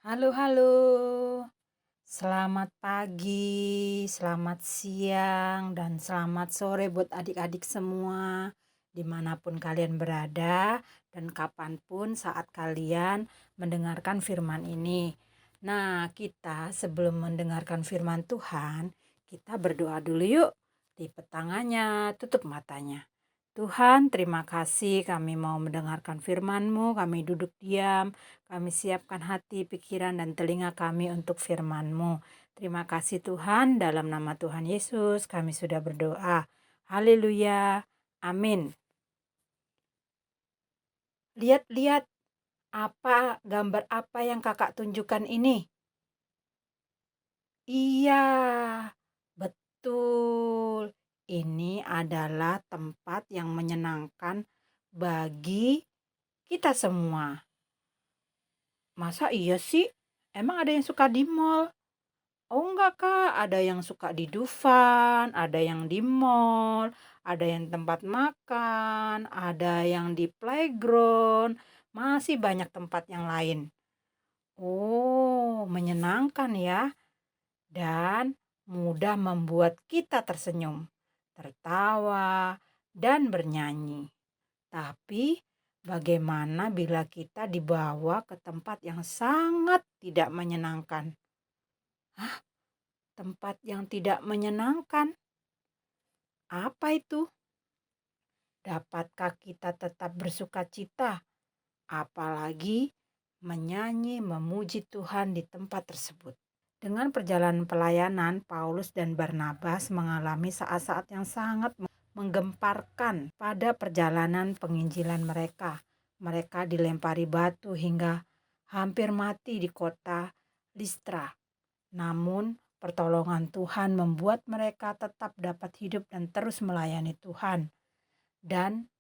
Halo, halo. Selamat pagi, selamat siang, dan selamat sore buat adik-adik semua, dimanapun kalian berada, dan kapanpun saat kalian mendengarkan firman ini. Nah, kita sebelum mendengarkan firman Tuhan, kita berdoa dulu yuk. Lipet tangannya, tutup matanya. Tuhan, terima kasih kami mau mendengarkan firman-Mu, kami duduk diam, kami siapkan hati, pikiran, dan telinga kami untuk firman-Mu. Terima kasih Tuhan, dalam nama Tuhan Yesus kami sudah berdoa. Haleluya, amin. Lihat-lihat gambar apa yang kakak tunjukkan ini? Iya, betul. Ini adalah tempat yang menyenangkan bagi kita semua. Masa iya sih? Emang ada yang suka di mall? Oh enggak Kak, ada yang suka di Dufan, ada yang di mall, ada yang tempat makan, ada yang di playground, masih banyak tempat yang lain. Oh, menyenangkan ya, dan mudah membuat kita tersenyum, tertawa, dan bernyanyi. Tapi bagaimana bila kita dibawa ke tempat yang sangat tidak menyenangkan? Hah, tempat yang tidak menyenangkan? Apa itu? Dapatkah kita tetap bersuka cita? Apalagi menyanyi memuji Tuhan di tempat tersebut. Dengan perjalanan pelayanan, Paulus dan Barnabas mengalami saat-saat yang sangat menggemparkan pada perjalanan penginjilan mereka. Mereka dilempari batu hingga hampir mati di kota Listra. Namun, pertolongan Tuhan membuat mereka tetap dapat hidup dan terus melayani Tuhan. Dan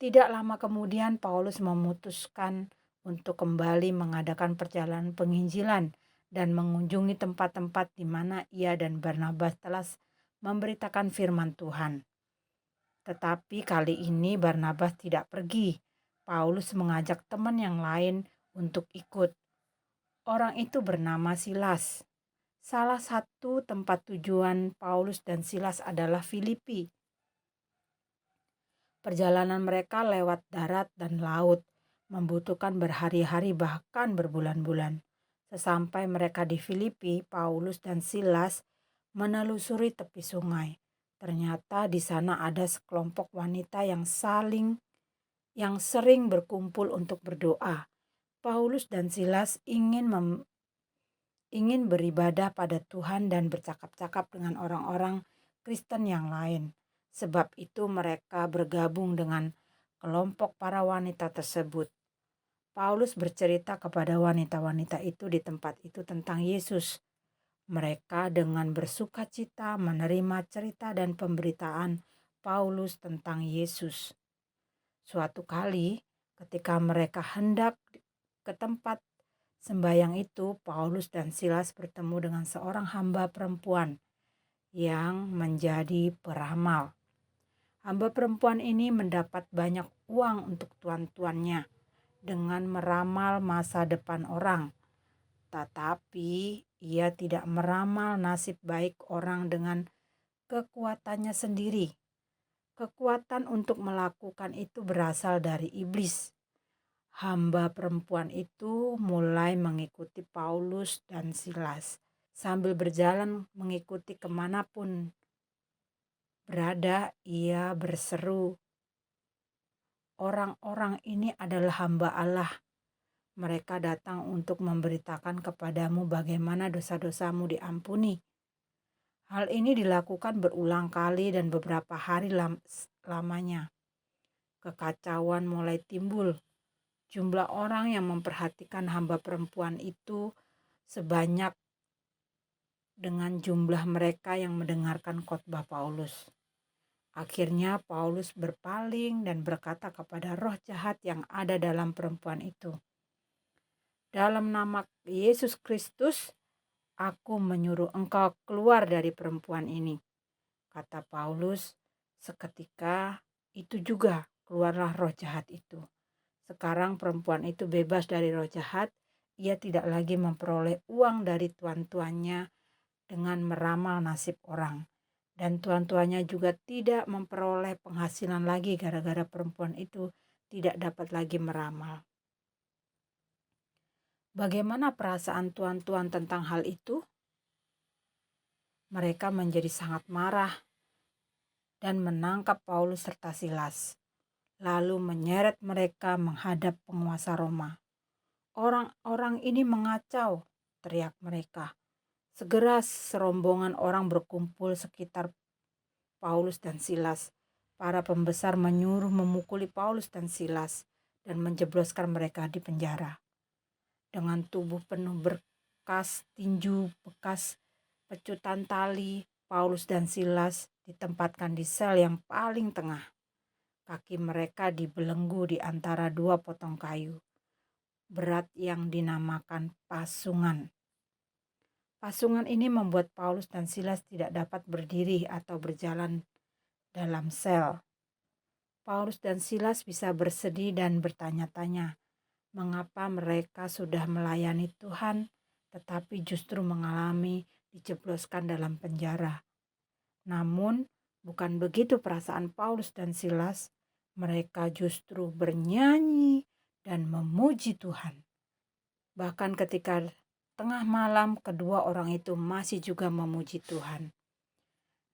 tidak lama kemudian Paulus memutuskan untuk kembali mengadakan perjalanan penginjilan dan mengunjungi tempat-tempat di mana ia dan Barnabas telah memberitakan firman Tuhan. Tetapi kali ini Barnabas tidak pergi. Paulus mengajak teman yang lain untuk ikut. Orang itu bernama Silas. Salah satu tempat tujuan Paulus dan Silas adalah Filipi. Perjalanan mereka lewat darat dan laut, membutuhkan berhari-hari bahkan berbulan-bulan. Sesampai mereka di Filipi, Paulus dan Silas menelusuri tepi sungai. Ternyata di sana ada sekelompok wanita yang sering berkumpul untuk berdoa. Paulus dan Silas ingin beribadah pada Tuhan dan bercakap-cakap dengan orang-orang Kristen yang lain. Sebab itu mereka bergabung dengan kelompok para wanita tersebut. Paulus bercerita kepada wanita-wanita itu di tempat itu tentang Yesus. Mereka dengan bersuka cita menerima cerita dan pemberitaan Paulus tentang Yesus. Suatu kali ketika mereka hendak ke tempat sembahyang itu, Paulus dan Silas bertemu dengan seorang hamba perempuan yang menjadi peramal. Hamba perempuan ini mendapat banyak uang untuk tuan-tuannya dengan meramal masa depan orang. Tetapi ia tidak meramal nasib baik orang dengan kekuatannya sendiri. Kekuatan untuk melakukan itu berasal dari iblis. Hamba perempuan itu mulai mengikuti Paulus dan Silas. Sambil berjalan mengikuti kemanapun berada, ia berseru, "Orang-orang ini adalah hamba Allah. Mereka datang untuk memberitakan kepadamu bagaimana dosa-dosamu diampuni." Hal ini dilakukan berulang kali dan beberapa hari lamanya. Kekacauan mulai timbul. Jumlah orang yang memperhatikan hamba perempuan itu sebanyak dengan jumlah mereka yang mendengarkan khotbah Paulus. Akhirnya Paulus berpaling dan berkata kepada roh jahat yang ada dalam perempuan itu, "Dalam nama Yesus Kristus, aku menyuruh engkau keluar dari perempuan ini." Kata Paulus, seketika itu juga keluarlah roh jahat itu. Sekarang perempuan itu bebas dari roh jahat. Ia tidak lagi memperoleh uang dari tuan-tuannya dengan meramal nasib orang. Dan tuan-tuannya juga tidak memperoleh penghasilan lagi gara-gara perempuan itu tidak dapat lagi meramal. Bagaimana perasaan tuan-tuan tentang hal itu? Mereka menjadi sangat marah dan menangkap Paulus serta Silas, lalu menyeret mereka menghadap penguasa Roma. "Orang-orang ini mengacau," teriak mereka. Segera serombongan orang berkumpul sekitar Paulus dan Silas. Para pembesar menyuruh memukuli Paulus dan Silas dan menjebloskan mereka di penjara. Dengan tubuh penuh bekas tinju, bekas pecutan tali, Paulus dan Silas ditempatkan di sel yang paling tengah. Kaki mereka dibelenggu di antara dua potong kayu berat yang dinamakan pasungan. Pasungan ini membuat Paulus dan Silas tidak dapat berdiri atau berjalan dalam sel. Paulus dan Silas bisa bersedih dan bertanya-tanya, mengapa mereka sudah melayani Tuhan, tetapi justru mengalami dijebloskan dalam penjara. Namun, bukan begitu perasaan Paulus dan Silas. Mereka justru bernyanyi dan memuji Tuhan. Bahkan ketika tengah malam, kedua orang itu masih juga memuji Tuhan.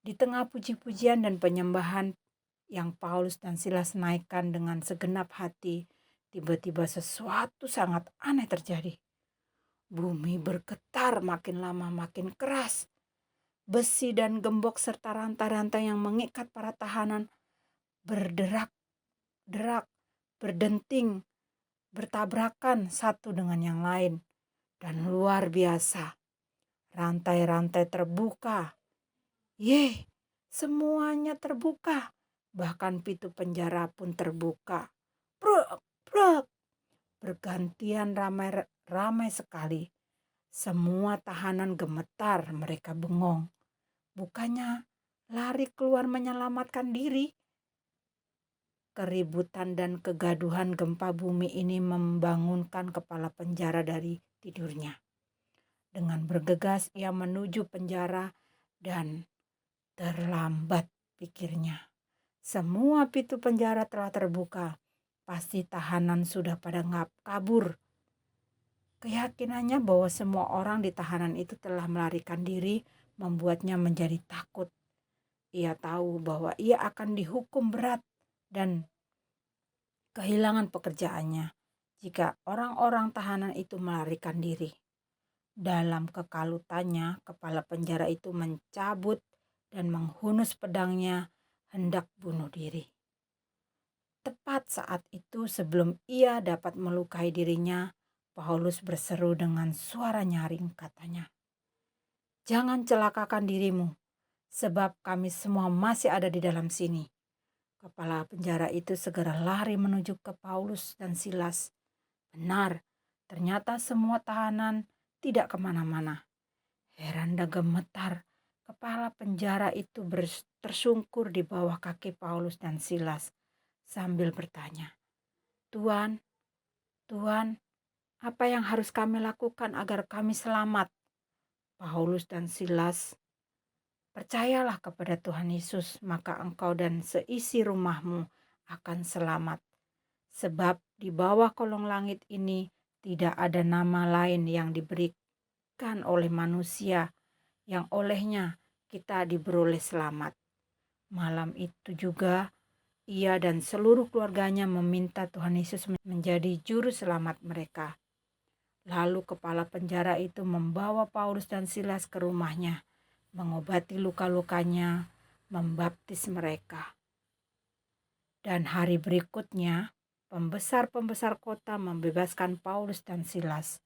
Di tengah puji-pujian dan penyembahan yang Paulus dan Silas naikkan dengan segenap hati, tiba-tiba sesuatu sangat aneh terjadi. Bumi bergetar makin lama makin keras. Besi dan gembok serta rantai-rantai yang mengikat para tahanan berderak-derak, berdenting, bertabrakan satu dengan yang lain. Dan luar biasa, rantai-rantai terbuka. Semuanya terbuka. Bahkan pintu penjara pun terbuka. Brek, brek. Bergantian ramai sekali. Semua tahanan gemetar, mereka bengong. Bukannya lari keluar menyelamatkan diri. Keributan dan kegaduhan gempa bumi ini membangunkan kepala penjara dari tidurnya. Dengan bergegas ia menuju penjara dan terlambat, pikirnya. Semua pintu penjara telah terbuka. Pasti tahanan sudah pada kabur. Keyakinannya bahwa semua orang di tahanan itu telah melarikan diri membuatnya menjadi takut. Ia tahu bahwa ia akan dihukum berat dan kehilangan pekerjaannya jika orang-orang tahanan itu melarikan diri. Dalam kekalutannya, kepala penjara itu mencabut dan menghunus pedangnya hendak bunuh diri. Tepat saat itu, sebelum ia dapat melukai dirinya, Paulus berseru dengan suara nyaring, katanya, "Jangan celakakan dirimu, sebab kami semua masih ada di dalam sini." Kepala penjara itu segera lari menuju ke Paulus dan Silas. Benar, ternyata semua tahanan tidak kemana-mana. Heran dan gemetar, kepala penjara itu tersungkur di bawah kaki Paulus dan Silas sambil bertanya, "Tuan, Tuan, apa yang harus kami lakukan agar kami selamat?" Paulus dan Silas, "Percayalah kepada Tuhan Yesus, maka engkau dan seisi rumahmu akan selamat. Sebab di bawah kolong langit ini tidak ada nama lain yang diberikan oleh manusia yang olehnya kita diberoleh selamat." Malam itu juga ia dan seluruh keluarganya meminta Tuhan Yesus menjadi juru selamat mereka. Lalu kepala penjara itu membawa Paulus dan Silas ke rumahnya, mengobati luka-lukanya, membaptis mereka. Dan hari berikutnya, pembesar-pembesar kota membebaskan Paulus dan Silas.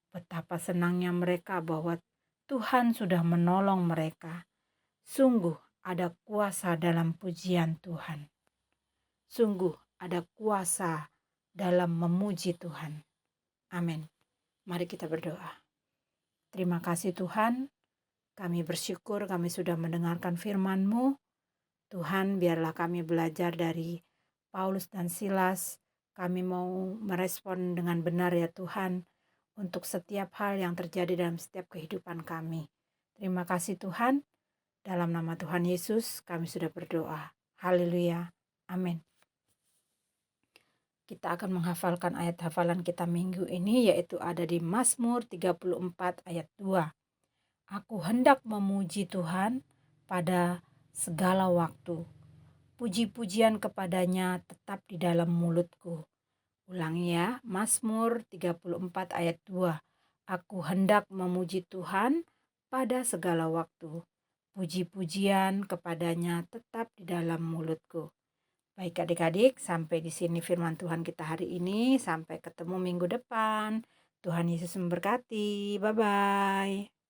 Betapa senangnya mereka bahwa Tuhan sudah menolong mereka. Sungguh ada kuasa dalam pujian Tuhan. Sungguh ada kuasa dalam memuji Tuhan. Amin. Mari kita berdoa. Terima kasih Tuhan, kami bersyukur kami sudah mendengarkan firman-Mu. Tuhan, biarlah kami belajar dari Paulus dan Silas. Kami mau merespon dengan benar ya Tuhan, untuk setiap hal yang terjadi dalam setiap kehidupan kami. Terima kasih Tuhan, dalam nama Tuhan Yesus kami sudah berdoa. Haleluya. Amin. Kita akan menghafalkan ayat hafalan kita minggu ini, yaitu ada di Mazmur 34 ayat 2. Aku hendak memuji Tuhan pada segala waktu. Puji-pujian kepadanya tetap di dalam mulutku. Ulangi ya, Mazmur 34 ayat 2. Aku hendak memuji Tuhan pada segala waktu. Puji-pujian kepadanya tetap di dalam mulutku. Baik adik-adik, sampai di sini firman Tuhan kita hari ini. Sampai ketemu minggu depan. Tuhan Yesus memberkati. Bye-bye.